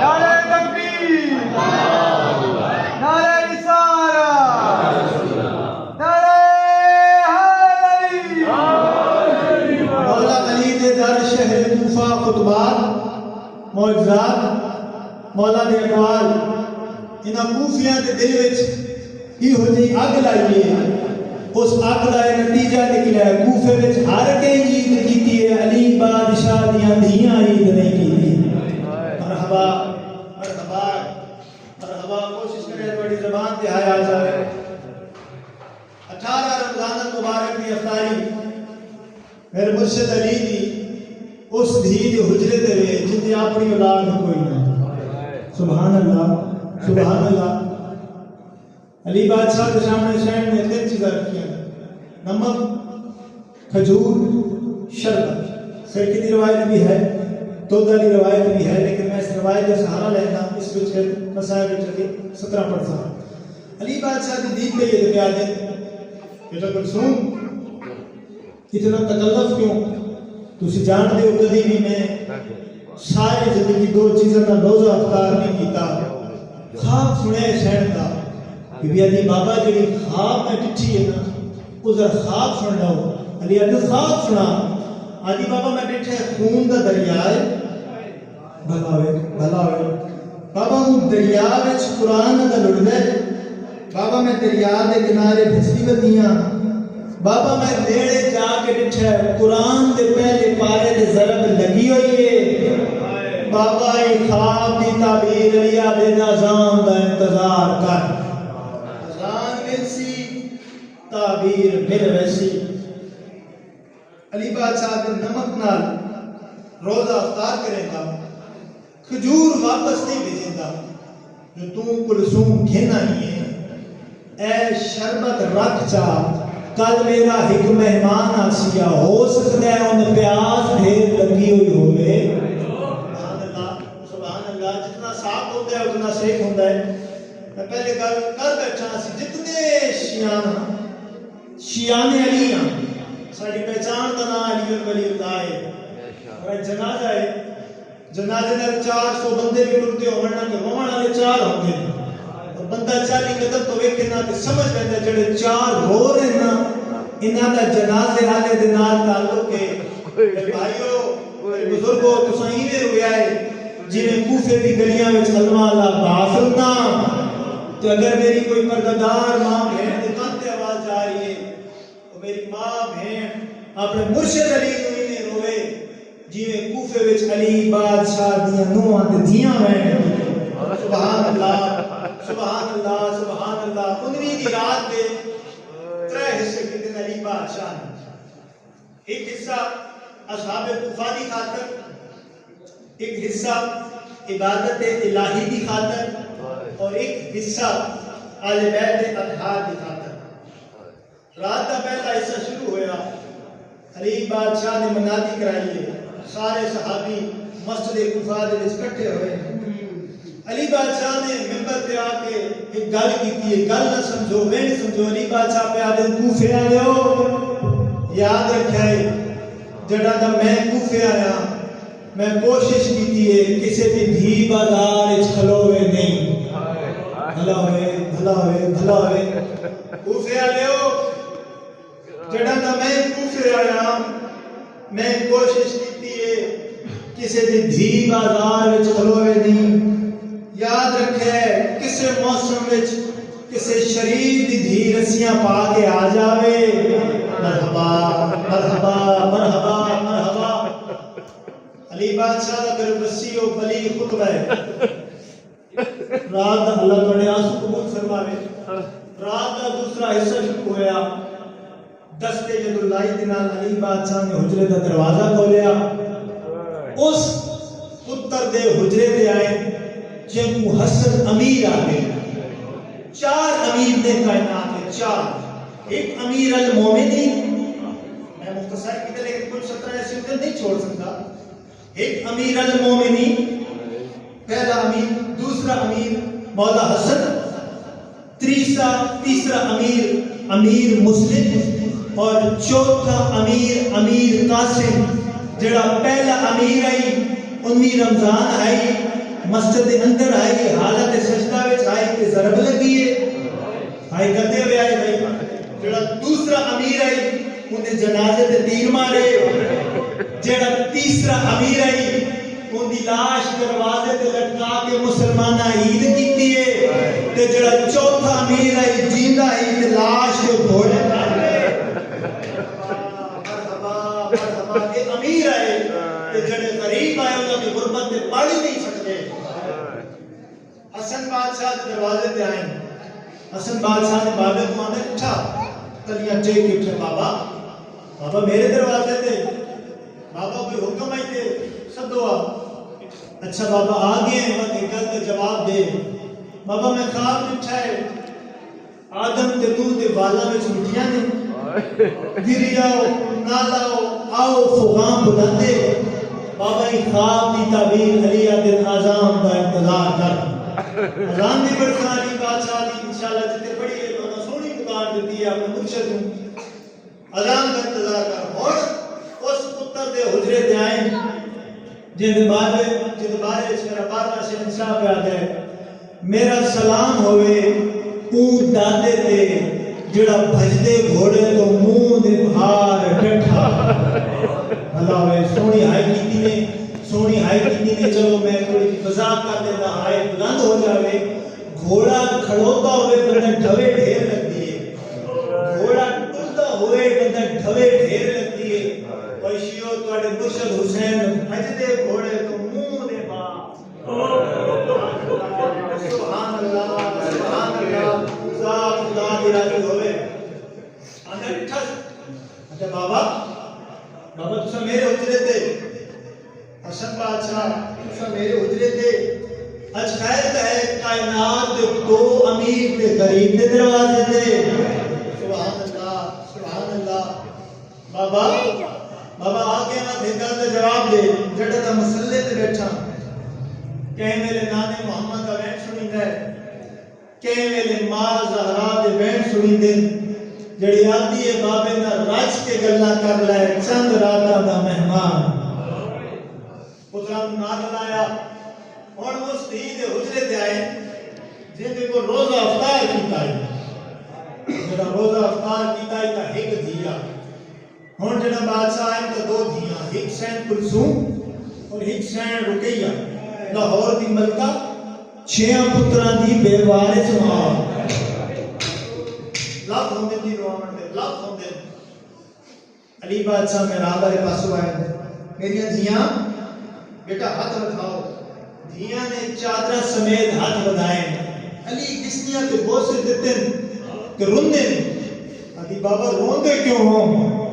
नारे तकबीर, नारे रिसालत, नारे हैदरी। मौला अली दे दर शहर कूफा खुतबात मौजज़ात मौला दे अकवाल इन्हां कूफियां दे दिल विच इहो जी अग लाइए उस अग दा नतीजा निकलिया कूफे विच हर के ईद कीती है अली बादशाह दियां धियां ईद नहीं कीती। मरहबा मरहबा मरहबा कोशिश करें बड़ी ज़बान ते हाया जाए 18 रमज़ान मुबारक दी अफ्तारी मेरे मुर्शिद अली दी उस धी दे हुजरे दे वे जिंदी अपनी औलाद कोई ना। सुभान अल्लाह सुभान अल्लाह। अली बादशाह के सामने शहर में 3 चीज़ें रखी हैं, नमक, खजूर, शरबत। सरकी की रिवायत भी है, तोदा की रिवायत भी है, लेकिन मैं इस रिवायत का सहारा लेना इस विच मसाइल विच 17 पढ़ता। अली बादशाह की दीद पे ये प्यार दे बेटा कुलसूम इतना तकल्लुफ क्यों? तुसी जानते हो कभी भी मैं सारी जिंदगी 2 चीज़ों का रोज़ा अफ्तार नहीं किया। ख्वाब सुने शहर का बीबी अली बाबा जी ख्वाब में डिठी है ना वो जरा ख्वाब सुन लो। अली अली ख्वाब सुना आदि बाबा मैं डिठे खून का दरिया है भला वे बाबा हूँ दरिया विच कुरान का लुढ़दे बाबा मैं दरिया के किनारे भिजदी वधियां बाबा मैं नेड़े जाके डिठे कुरान के पहले पारे ते ज़रब लगी हुई है। बाबा ये ख्वाब की ताबीर अलिया दे अज़ान का इंतजार कर अज़ान मिलसी ताबीर मिल वैसी। अली बादशाह के नमक नाल रोज़ा अफ्तार करेगा खजूर वापस नहीं भेजेगा जो तू कुलसूम घेना ही है ए शरबत रख चा कल मेरा एक मेहमान आसिया हो सकता है उन प्यास ढेर लगी हुई होवे। सुभान अल्लाह जितना साफ होता है उतना सेफ होता है। मैं पहले गल कर बैठा सी जितने शियाने अली हैं साडी पहचान का नाम अली वली अल्लाह है और जनाजा है जनाजे में 400 बंदे भी टुरते होवन ना रोवण वाले 4 होंगे और बंदा 40 कदम तो वेखे ना ते समझ लेंदा जेड़े 4 रो रहे ना इन्हां दा जनाजे वाले दे नाल ताल्लुक है। भाईओ बुजुर्गो तुसां इवें रोया है जिवें कूफे दी गलियां विच अलमा अल्लाह बाफलना तो अगर मेरी कोई पर्दादार मां बहन दे कान ते आवाज जा रही है तो मेरी मां बहन अपने मुर्शिद अली नूं इवें रोवे जिवें कूफे विच अली बादशाह दियां नूहां ते धियां वैन। सुभान अल्लाह सुभान अल्लाह सुभान अल्लाह। 19 दी रात दे 3 हिस्से कीते अली बादशाह ने। एक हिस्सा असहाब कूफा दी खातर, एक हिस्सा इबादत इलाही दी खातर और एक हिस्सा आले बैत अतहार दी खातर। रात का पहला हिस्सा शुरू होया अली बादशाह ने मनादी कराई है सारे सहाबी मस्जिद कूफा दे विच इकट्ठे हुए। अली बादशाह ने मिंबर पे आके एक गल की है गल ना समझो मैं नहीं समझो अली बादशाह पे आदे कूफे आयो याद रखे जड़ा दा मैं कूफे आया मैं कोशिश की है किसी भी धी बाजार विच खलोवे नहीं। भला होए भला होए भला होए कूफे आयो जड़ा दा मैं कूफे आया मैं कोशिश की है किसी भी धी बाजार विच खलोवे नहीं। याद रखे किसी मौसम विच किसी शरीर दी धी रस्सियां पा के आ जावे। मरहबा मरहबा मरहबा मरहबा। अली बादशाह दा फिर वसीओ बली खुतबा है रात दा अल्लाह तोड़े आंसू कबूल फरमावे। रात दा दूसरा हिस्सा शुरू होया दस्ते जदुल्लाही दे नाल अली बादशाह ने हुजरे दा दरवाजा खोलिया उस पुत्र दे हुजरे ते आए जम्मू हसन अमीर आ गए। 4 अमीर ने कायनात है 4। एक अमीर अल मोमिनीन मैं मुख्तसर की तरह लेकिन कुछ 17 ऐसे उधर नहीं छोड़ सकता। एक अमीर अल मोमिनीन पहला अमीर, दूसरा अमीर मौला हसन, तीसरा अमीर अमीर मुस्लिम और चौथा अमीर अमीर कासिम। जड़ा पहला अमीर आई 19 رمضان آئی مسجد دے اندر آئی حالت سجدہ وچ آئی تے ضرب لگی ہے آئی کردے ہوئے آئی بھائی جڑا دوسرا امیر آئی انہیں جنازے تے تیر مارے جڑا تیسرا امیر آئی ان دی لاش دروازے تے لٹکا کے مسلمانہ عید کیتی ہے تے جڑا چوتھا امیر آئی جیندہ آئی تے لاش کے گھوڑے مرحبا اے امیر آئے تے جڑے غریب آئے انہوں کی غربت تے پڑھ ہی نہیں سکتے حسن بادشاہ دروازے تے آئیں حسن بادشاہ نے بابے کو آنے اٹھا تلیاں چیک کے اٹھے بابا میرے دروازے تے بابا کوئی حکم آئی تے سدو اچھا بابا آگے ہیں وقت ایک گل تے جواب دے بابا میں خواب اٹھا ہے آدم تے تو تے والا میں مٹیاں نے گری آؤ نالا آؤ فغام بلندے بابا ہی خواب دی تعبیر علی دن آزام کا انتظار کر اذان دی برکت علی بادشاہ دی انشاءاللہ جتے پڑھی ہے تو سونی دکان دیتی ہے اپنے مرشد ہوں اذان کا انتظار کر اور اس پتر دے حجرے تے آئیں جن بارے میرا بارہ شہنشاہ پہ آ گئے میرا سلام ہوئے اون دادے تے جڑا بھجدے گھوڑے تو منہ دے بھار ڈٹھا اللہ ہوئے سونی ہائی کیتی نے چلو میں تھوڑی مذاق کر دیتا ہائی بلند ہو جاوے گھوڑا کھڑوتا ہوئے بندہ ڈھوے ڈھیر لگتی ہے گھوڑا ٹلتا ہوئے بندہ ڈھوے ڈھیر لگتی ہے اور شیعو تواڈے مرشد حسین بھجدے گھوڑے تو منہ دے بھار سبحان اللہ ذات خدا دی راضی ہوئے اندر اٹھا اچھا بابا تسا میرے حجرے تے حسن بادشاہ تسا میرے حجرے تے اج خیر ہے کائنات دے دو امیر تے غریب دے دروازے تے سبحان اللہ بابا آگے نہ بھیگا تے جواب دے جڑا دا مسلے تے بیٹھا کہیں میرے نانے محمد کا بین سنی ہے کہیں میرے ماں زہرا دے بین سنی دن جڑی آتی ہے بابے نہ راج کے گلہ کر لائے چند راتا دا مہمان پتران نال لایا اور اس دھی دے حجرے دے آئے جن دے کو روزہ افطار کیتا ہے جڑا روزہ افطار کیتا ہے تا ایک دھیا ہون جڑا بادشاہ آئے تو دو دھیاں ایک سین کلثوم اور ایک سین رقیہ لاہور دی ملکہ چھیاں پتران دی بے وارث ماں لاکھ ہوندے دی روان دے لاکھ ہوندے علی بادشاہ میں راہ والے پاسو آئے میری دھیاں بیٹا ہاتھ رکھاؤ دھیاں نے چادر سمیت ہاتھ بدھائے علی کسنیاں تے بوسے دیتے کہ روندے علی بابا روندے کیوں ہوں